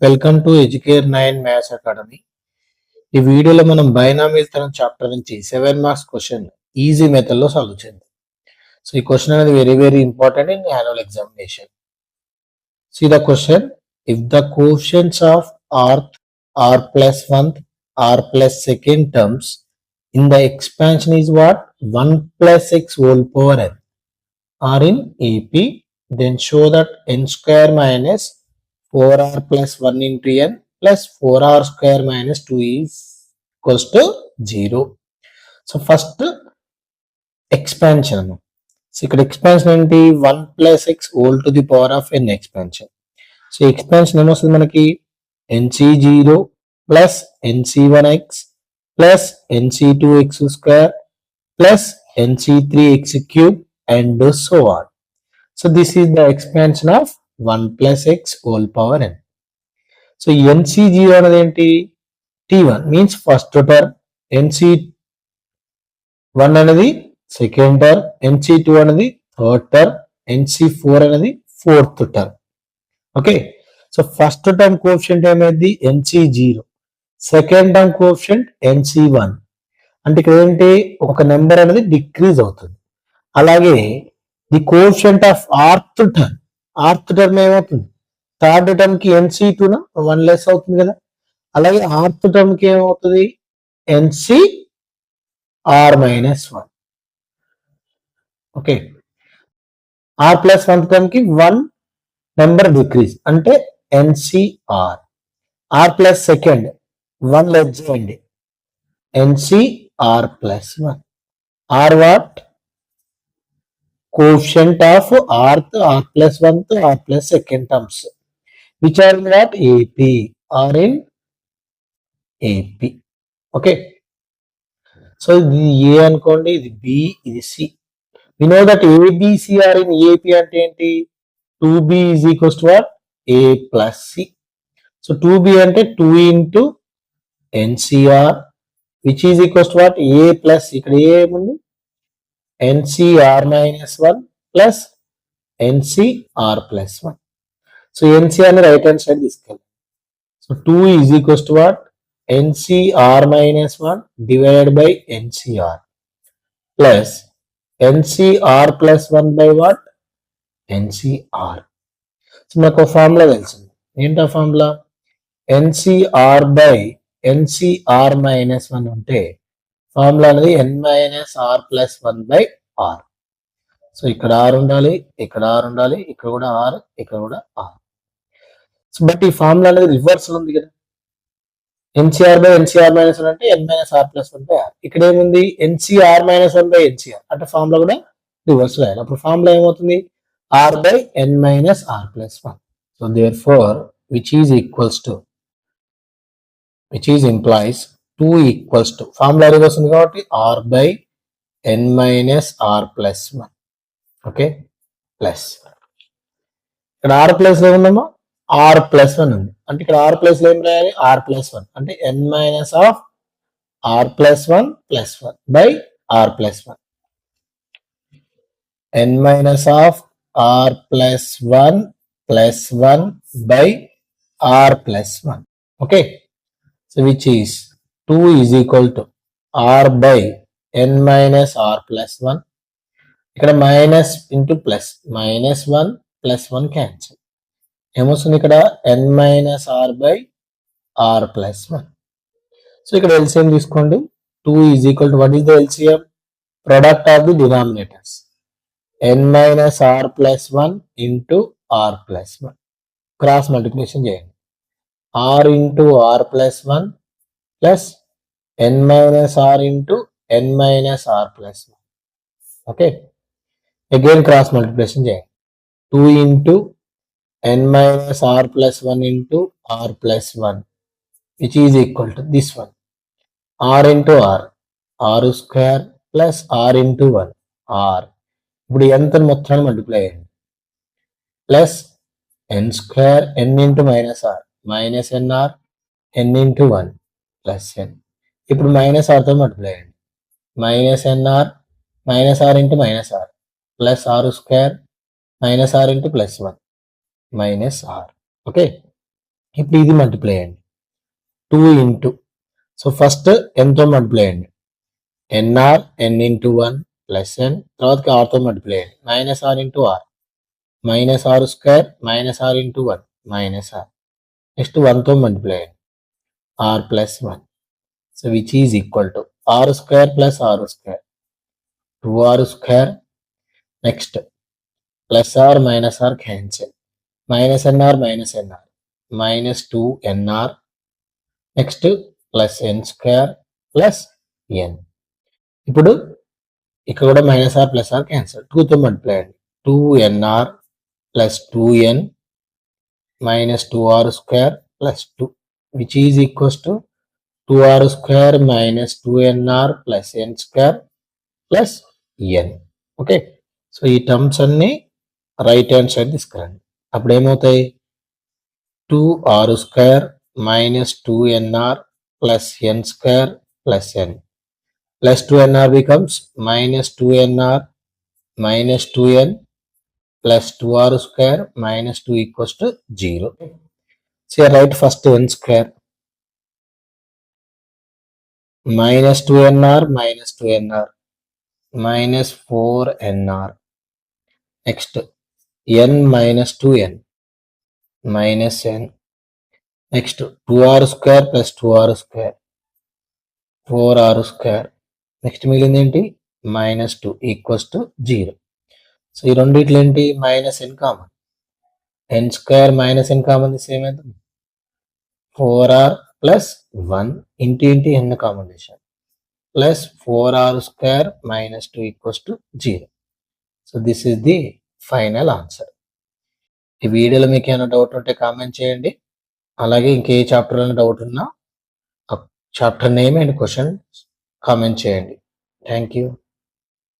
Welcome to educare 9 maths academy. ఈ వీడియోలో మనం బైనామియల్ థియరం చాప్టర్ నుంచి 7 మార్క్స్ క్వశ్చన్ ఈజీ మెథడ్ లో సాల్వ్ చేద్దాం. సో ఈ క్వశ్చన్ అనేది very important in annual examination. See the question: if the coefficients of rth, r plus 1th, r plus second terms in the expansion is what? 1 plus x whole power n are in AP, then show that n square minus 4r plus 1 into n plus 4r square minus 2 is equals to 0. So first expansion. So ఇక్కడ expansion ఏంటి? 1 plus x whole to the power of n expansion. So expansion ఏమొస్తుంది మనకి? nc0 plus nc1x plus nc2x square plus nc3x cube and so on. So this is the expansion of 1 plus x whole power n. So nc0 అనేది ఏంటి? t1 means first term, nc1 అనేది second term, nc2 అనేది third term, nc4 అనేది fourth term. Okay, so first term coefficient ఏమైంది? nc0, second term coefficient nc1. అంటే ఇక్కడ ఏంటి? ఒక నెంబర్ అనేది డిక్రీజ్ అవుతుంది. అలాగే ది కోఎఫిషియంట్ ఆఫ్ ఆర్త్ టర్మ్ ఏమవుతుంది? థర్డ్ టర్మ్ కి nc2 1 లెస్ అవుతుంది కదా. అలాగే ఆర్త్ టర్మ్ కి ఏమవుతుంది? nc(r-1). Okay, r plus 1th term కి 1 నెంబర్ డిక్రీజ్ అంటే NCR. R plus second 1 less చేయండి, NCR plus 1. R what? Coefficient of rth, R plus 1th, R plus second terms which are in what? AP. Are in AP. Okay, so ఇది A అనుకోండి, ఇది B, ఇది C. We know that ABC are in AP అంటే ఏంటి? 2B is equals to what? A plus C. So 2B అంటే 2 into NCR which is equals to what? A plus, ఇక్కడ A ఏముంది? NCR minus 1 plus NCR plus 1. So NCR ని right hand side తీసుకెళ్ళాలి. So 2 is equals to what? NCR minus 1 divided by NCR plus NCR plus 1 by what? NCR. So మనకు formula తెలిసింది. ఏంటా formula? NCR by NCR minus 1 ఉంటే formula అనేది n minus r plus 1 by r. So ఇక్కడ r ఉండాలి, ఇక్కడ r ఉండాలి, ఇక్కడ కూడా r, ఇక్కడ కూడా r. సో బట్ ఈ ఫార్ములా అనేది రివర్స్ ఉంది కదా. NCR బై NCR మైనస్ 1 అంటే n minus r plus 1 by r. ఇక్కడ ఏముంది? NCR మైనస్ 1 బై NCR అంటే ఫార్ములా కూడా రివర్స్ రాయాలి. అప్పుడు ఫార్ములా ఏమవుతుంది? r by n minus r plus 1. So therefore which implies 2 equals to formula reverse ఉంది కాబట్టి r by n minus r plus 1. Okay, plus ఇక్కడ r ప్లస్ లో ఉందమ్మా, r ప్లస్ 1 ఉంది అంటే ఇక్కడ r ప్లస్ లో ఏం రాయాలి? r ప్లస్ 1 అంటే n minus of r plus 1 plus 1 by r plus 1. n minus of r plus 1 plus 1 by r plus 1. Okay, so which is 2 is equal to r by n minus r plus 1. ఇక్కడ minus into plus, minus 1 plus 1 cancel. ఏమొస్తుంది ఇక్కడ? n minus r by r plus 1. So ఇక్కడ LCM తీసుకోండి. 2 is equal to what is the LCM? Product of the denominators. n minus r plus 1 into r plus 1. Cross multiplication చేయండి. r into r plus 1 plus n minus r into n minus r plus 1. Okay, again cross multiplication చేయండి. 2 into n minus r plus 1 into r plus 1 which is equal to this one. r into r square plus r into 1 r. ఇప్పుడు ఎంత మొత్తాన్ని multiply అయ్యండి. Plus n square n into minus r minus nr n into 1 plus n. ఇప్పుడు minus rతో multiply అయ్యండి. Minus nr minus r into minus r plus r square minus r into plus 1 minus r. Okay, ఇప్పుడు ఇది multiply అయ్యండి 2 into so first ఎంతో multiply అయ్యండి NR N into 1 plus N తర్వాతకి ఆర్తో మల్టిప్లై అయ్యండి minus R into R minus R square minus R into 1 minus r next 1తో multiply అయ్యండి r plus 1 so which is equal to r square plus r square 2r square next plus r minus r cancel minus nr minus 2nr next plus n square plus n ఇప్పుడు ఇక్కడ కూడా minus r plus r cancel 2తో multiply అండి 2nr plus 2n minus 2r square plus 2 which is equals to 2r square minus 2nr plus n square plus n okay so ఈ terms అన్ని right hand side తీసుకురండి అప్పుడు ఏమవుతాయి 2r square minus 2nr plus n square plus n plus 2nr becomes minus 2nr minus 2n plus 2r square minus 2 equals to 0. So here write first n square minus 2nr minus 2nr minus 4nr next n minus 2n minus n next 2r square plus 2r square 4r square next మిగిలింది ఏంటి minus 2 equals to 0 so ఈ రెండిట్లో ఏంటి minus n common n square minus n common same అవుతుంది 4r plus 1 into n combination plus 4r square minus 2 equals to 0 so this is the final answer ఈ వీడియోలో మీకు ఏమైనా డౌట్ ఉంటే comment చేయండి అలాగే ఇంకే చాప్టర్లో డౌట్ ఉన్నా chapter name and question comment చేయండి థ్యాంక్ యూ